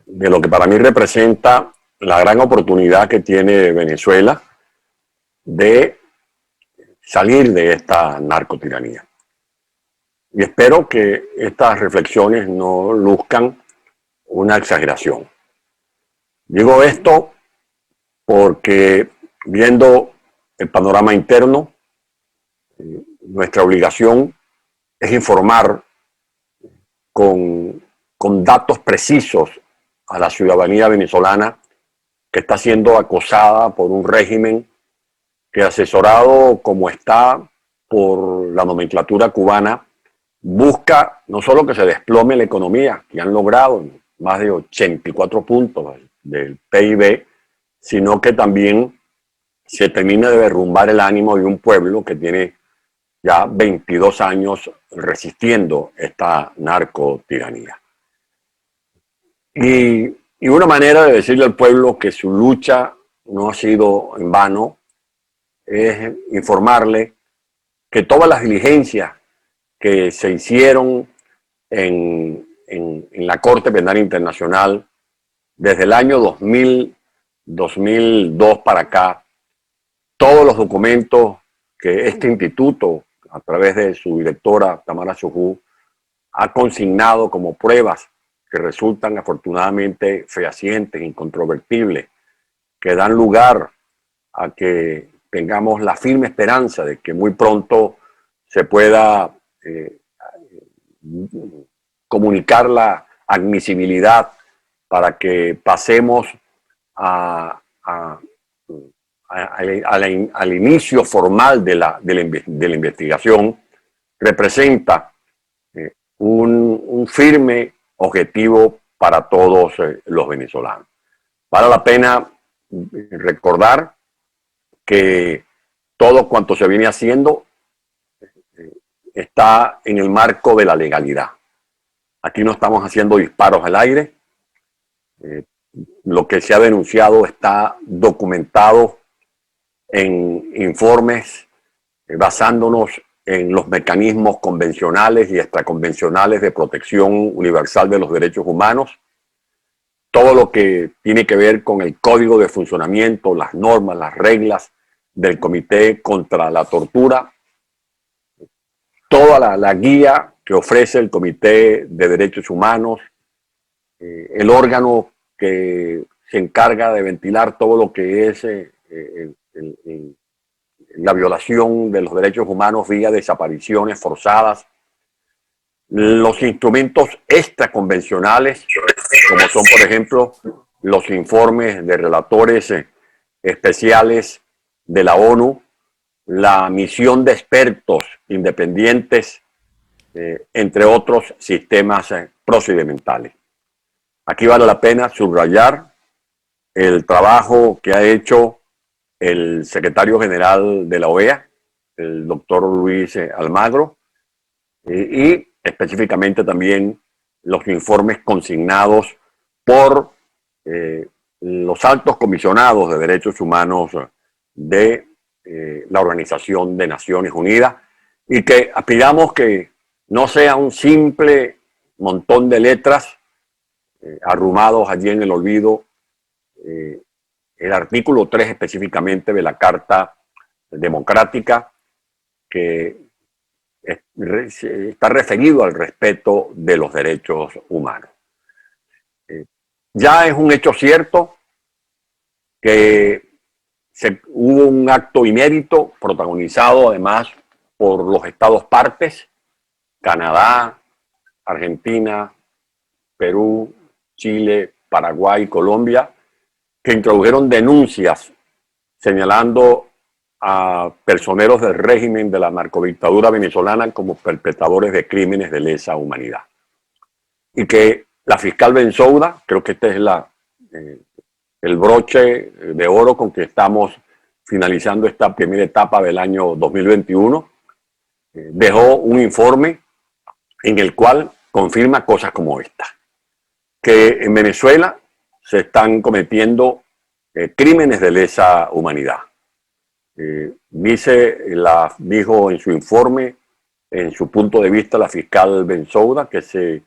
de lo que para mí representa la gran oportunidad que tiene Venezuela de salir de esta narcotiranía. Y espero que estas reflexiones no luzcan una exageración. Digo esto porque viendo el panorama interno, nuestra obligación es informar con datos precisos a la ciudadanía venezolana que está siendo acosada por un régimen que, asesorado como está por la nomenclatura cubana, busca no solo que se desplome la economía, que han logrado más de 84 puntos del PIB, sino que también se termina de derrumbar el ánimo de un pueblo que tiene ya 22 años resistiendo esta narcotiranía. Y una manera de decirle al pueblo que su lucha no ha sido en vano es informarle que todas las diligencias que se hicieron en la Corte Penal Internacional desde el año 2002 para acá, todos los documentos que este instituto, a través de su directora Tamara Sojú, ha consignado como pruebas que resultan afortunadamente fehacientes, incontrovertibles, que dan lugar a que tengamos la firme esperanza de que muy pronto se pueda comunicar la admisibilidad para que pasemos al inicio formal de la investigación, representa un firme objetivo para todos los venezolanos. Vale la pena recordar que todo cuanto se viene haciendo está en el marco de la legalidad. Aquí no estamos haciendo disparos al aire. Lo que se ha denunciado está documentado en informes basándonos en los mecanismos convencionales y extraconvencionales de protección universal de los derechos humanos. Todo lo que tiene que ver con el código de funcionamiento, las normas, las reglas del Comité contra la Tortura, toda la guía que ofrece el Comité de Derechos Humanos, el órgano que se encarga de ventilar todo lo que es la violación de los derechos humanos vía desapariciones forzadas, los instrumentos extraconvencionales, como son, por ejemplo, los informes de relatores especiales de la ONU, la misión de expertos independientes, entre otros sistemas procedimentales. Aquí vale la pena subrayar el trabajo que ha hecho el secretario general de la OEA, el doctor Luis Almagro, y específicamente también los informes consignados por los altos comisionados de derechos humanos de la Organización de Naciones Unidas, y que aspiramos que no sea un simple montón de letras arrumados allí en el olvido. El artículo 3 específicamente de la Carta Democrática, que está referido al respeto de los derechos humanos. Ya es un hecho cierto que hubo un acto inédito protagonizado además por los estados partes, Canadá, Argentina, Perú, Chile, Paraguay, Colombia, que introdujeron denuncias señalando a personeros del régimen de la narcodictadura venezolana como perpetradores de crímenes de lesa humanidad. Y que la fiscal Bensouda, creo que este es el broche de oro con que estamos finalizando esta primera etapa del año 2021, dejó un informe en el cual confirma cosas como esta, que en Venezuela se están cometiendo crímenes de lesa humanidad. Dijo en su informe, en su punto de vista, la fiscal Bensouda, que se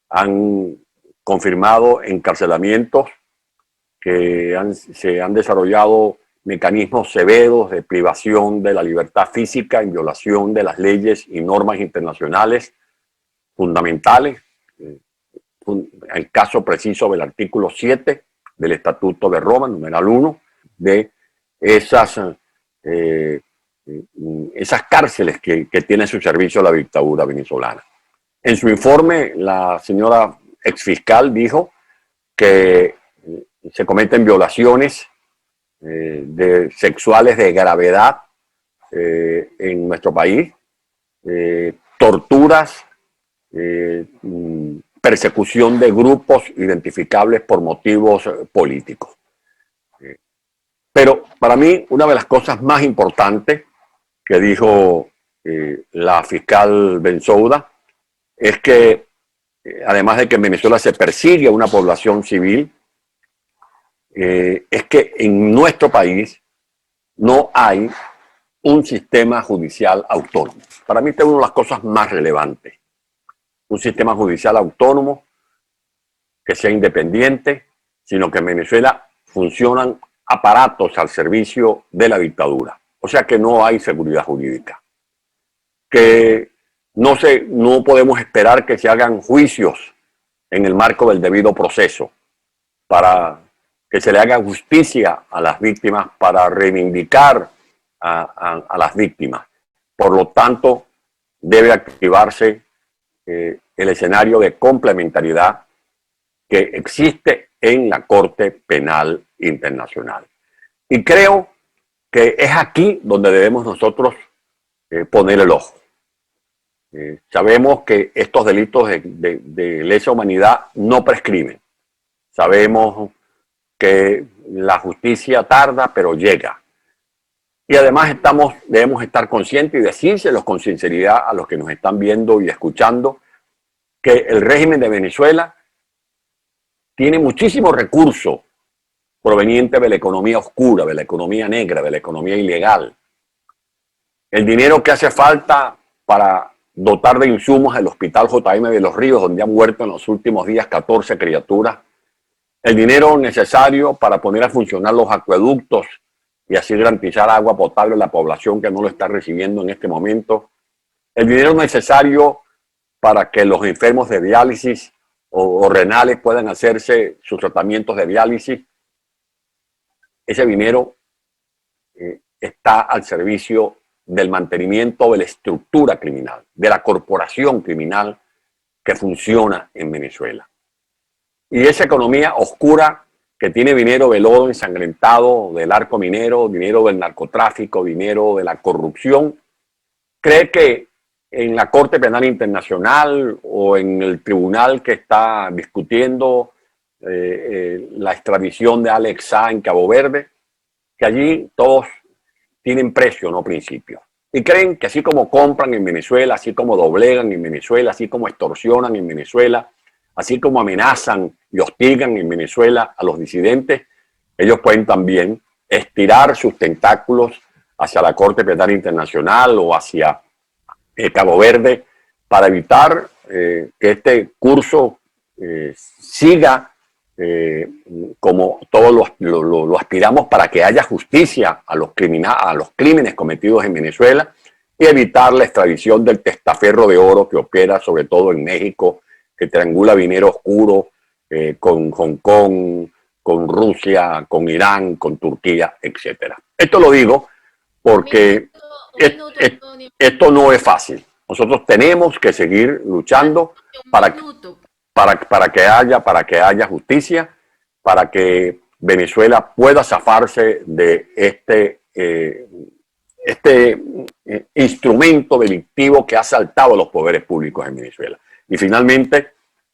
han confirmado encarcelamientos, que se han desarrollado mecanismos severos de privación de la libertad física en violación de las leyes y normas internacionales fundamentales. El caso preciso del artículo 7 del Estatuto de Roma, numeral 1, de esas cárceles que tiene su servicio la dictadura venezolana. En su informe, la señora exfiscal dijo que se cometen violaciones sexuales de gravedad en nuestro país, torturas, persecución de grupos identificables por motivos políticos. Pero para mí, una de las cosas más importantes que dijo la fiscal Bensouda es que, además de que en Venezuela se persigue a una población civil, es que en nuestro país no hay un sistema judicial autónomo. Para mí esta es una de las cosas más relevantes. Un sistema judicial autónomo que sea independiente, sino que en Venezuela funcionan aparatos al servicio de la dictadura. O sea que no hay seguridad jurídica. Que no podemos esperar que se hagan juicios en el marco del debido proceso para que se le haga justicia a las víctimas, para reivindicar a las víctimas. Por lo tanto, debe activarse el escenario de complementariedad que existe en la Corte Penal Internacional. Y creo que es aquí donde debemos nosotros poner el ojo. Sabemos que estos delitos de lesa humanidad no prescriben. Sabemos que la justicia tarda, pero llega. Y además debemos estar conscientes y decírselos con sinceridad a los que nos están viendo y escuchando que el régimen de Venezuela tiene muchísimos recursos provenientes de la economía oscura, de la economía negra, de la economía ilegal. El dinero que hace falta para dotar de insumos el Hospital J.M. de los Ríos, donde han muerto en los últimos días 14 criaturas. El dinero necesario para poner a funcionar los acueductos y así garantizar agua potable a la población que no lo está recibiendo en este momento. El dinero necesario para que los enfermos de diálisis o renales puedan hacerse sus tratamientos de diálisis. Ese dinero está al servicio del mantenimiento de la estructura criminal, de la corporación criminal que funciona en Venezuela. Y esa economía oscura que tiene dinero del oro ensangrentado, del arco minero, dinero del narcotráfico, dinero de la corrupción, cree que en la Corte Penal Internacional o en el tribunal que está discutiendo la extradición de Alex Saab en Cabo Verde, que allí todos tienen precio, no principio. Y creen que así como compran en Venezuela, así como doblegan en Venezuela, así como extorsionan en Venezuela, así como amenazan y hostigan en Venezuela a los disidentes, ellos pueden también estirar sus tentáculos hacia la Corte Penal Internacional o hacia Cabo Verde para evitar que este curso siga como todos lo aspiramos, para que haya justicia a los crímenes cometidos en Venezuela y evitar la extradición del testaferro de oro que opera sobre todo en México, que triangula dinero oscuro con Hong Kong, con Rusia, con Irán, con Turquía, etc. Esto lo digo porque esto no es fácil. Nosotros tenemos que seguir luchando para que haya justicia, para que Venezuela pueda zafarse de este instrumento delictivo que ha asaltado a los poderes públicos en Venezuela. Y finalmente,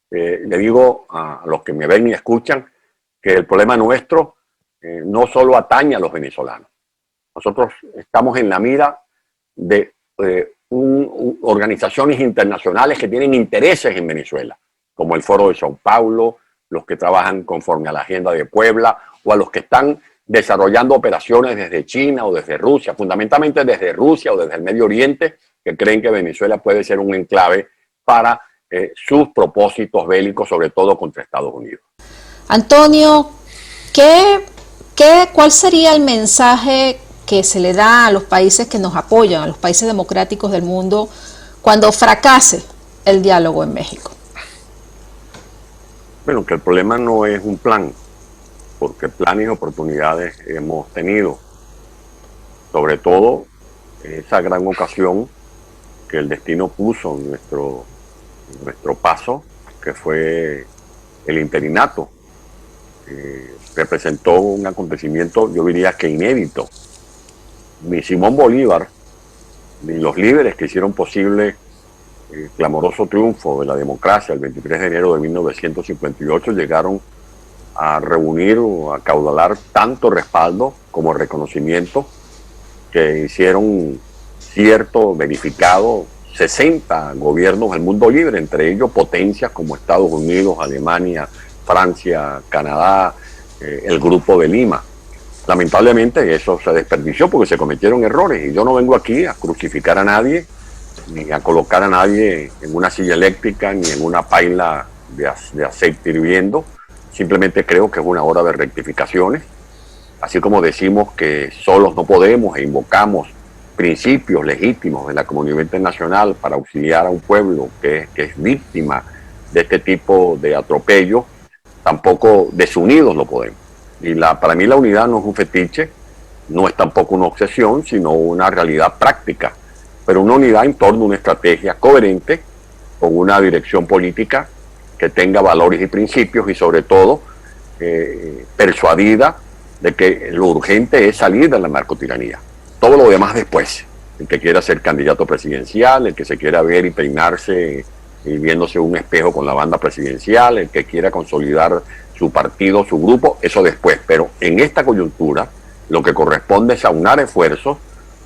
le digo a los que me ven y escuchan que el problema nuestro no solo atañe a los venezolanos. Nosotros estamos en la mira de organizaciones internacionales que tienen intereses en Venezuela, como el Foro de Sao Paulo, los que trabajan conforme a la Agenda de Puebla, o a los que están desarrollando operaciones desde China o desde Rusia, fundamentalmente desde Rusia o desde el Medio Oriente, que creen que Venezuela puede ser un enclave para sus propósitos bélicos, sobre todo contra Estados Unidos. Antonio, ¿cuál sería el mensaje que se le da a los países que nos apoyan, a los países democráticos del mundo, cuando fracase el diálogo en México? Bueno, que el problema no es un plan, porque planes y oportunidades hemos tenido. Sobre todo esa gran ocasión que el destino puso en nuestro paso, que fue el interinato. Representó un acontecimiento, yo diría que inédito. Ni Simón Bolívar, ni los líderes que hicieron posible el clamoroso triunfo de la democracia el 23 de enero de 1958 llegaron a reunir o a acaudalar tanto respaldo como reconocimiento que hicieron cierto, verificado, 60 gobiernos del mundo libre, entre ellos potencias como Estados Unidos, Alemania, Francia, Canadá, el Grupo de Lima. Lamentablemente eso se desperdició porque se cometieron errores y yo no vengo aquí a crucificar a nadie, ni a colocar a nadie en una silla eléctrica, ni en una paila de aceite hirviendo. Simplemente creo que es una hora de rectificaciones. Así como decimos que solos no podemos e invocamos principios legítimos de la comunidad internacional para auxiliar a un pueblo que es víctima de este tipo de atropello, tampoco desunidos lo podemos. Y para mí la unidad no es un fetiche, no es tampoco una obsesión, sino una realidad práctica. Pero una unidad en torno a una estrategia coherente, con una dirección política que tenga valores y principios y sobre todo persuadida de que lo urgente es salir de la narcotiranía. Todo lo demás después. El que quiera ser candidato presidencial, el que se quiera ver y peinarse y viéndose un espejo con la banda presidencial, el que quiera consolidar su partido, su grupo, eso después. Pero en esta coyuntura lo que corresponde es aunar esfuerzos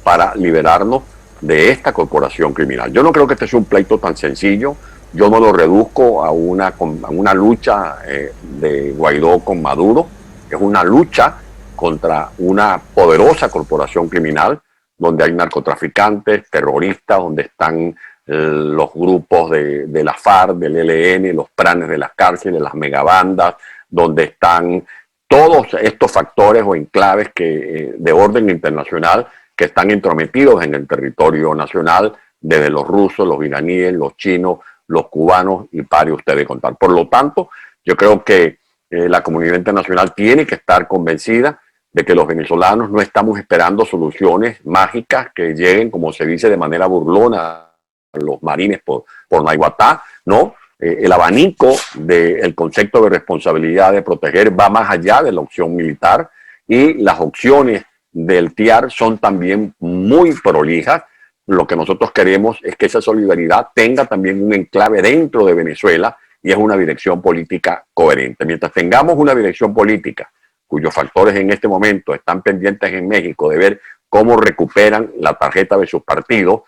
para liberarnos de esta corporación criminal. Yo no creo que este sea un pleito tan sencillo. Yo no lo reduzco a una lucha de Guaidó con Maduro. Es una lucha contra una poderosa corporación criminal donde hay narcotraficantes, terroristas, donde están los grupos de la FARC, del ELN, los planes de las cárceles, las megabandas, donde están todos estos factores o enclaves de orden internacional que están entrometidos en el territorio nacional, desde los rusos, los iraníes, los chinos, los cubanos, y pare usted de contar. Por lo tanto, yo creo que la comunidad internacional tiene que estar convencida de que los venezolanos no estamos esperando soluciones mágicas que lleguen, como se dice de manera burlona, a los marines por Naiguatá, ¿no? El abanico del concepto de responsabilidad de proteger va más allá de la opción militar y las opciones del TIAR son también muy prolijas. Lo que nosotros queremos es que esa solidaridad tenga también un enclave dentro de Venezuela y es una dirección política coherente. Mientras tengamos una dirección política cuyos factores en este momento están pendientes en México de ver cómo recuperan la tarjeta de sus partidos,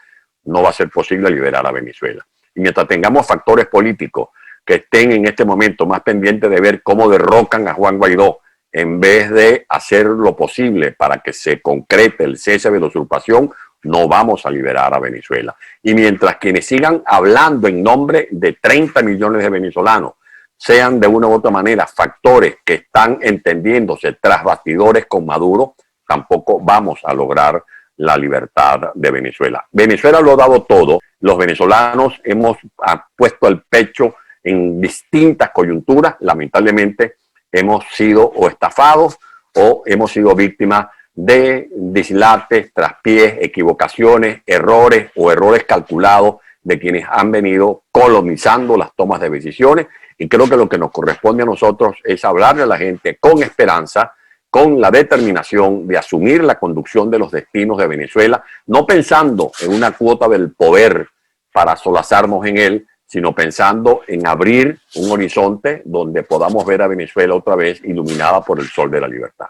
no va a ser posible liberar a Venezuela. Y mientras tengamos factores políticos que estén en este momento más pendientes de ver cómo derrocan a Juan Guaidó, en vez de hacer lo posible para que se concrete el cese de la usurpación, no vamos a liberar a Venezuela. Y mientras quienes sigan hablando en nombre de 30 millones de venezolanos sean de una u otra manera factores que están entendiéndose tras bastidores con Maduro, tampoco vamos a lograr la libertad de Venezuela. Venezuela lo ha dado todo. Los venezolanos hemos puesto el pecho en distintas coyunturas. Lamentablemente hemos sido o estafados o hemos sido víctimas de dislates, traspiés, equivocaciones, errores o errores calculados de quienes han venido colonizando las tomas de decisiones. Y creo que lo que nos corresponde a nosotros es hablarle a la gente con esperanza, con la determinación de asumir la conducción de los destinos de Venezuela, no pensando en una cuota del poder para solazarnos en él, sino pensando en abrir un horizonte donde podamos ver a Venezuela otra vez iluminada por el sol de la libertad.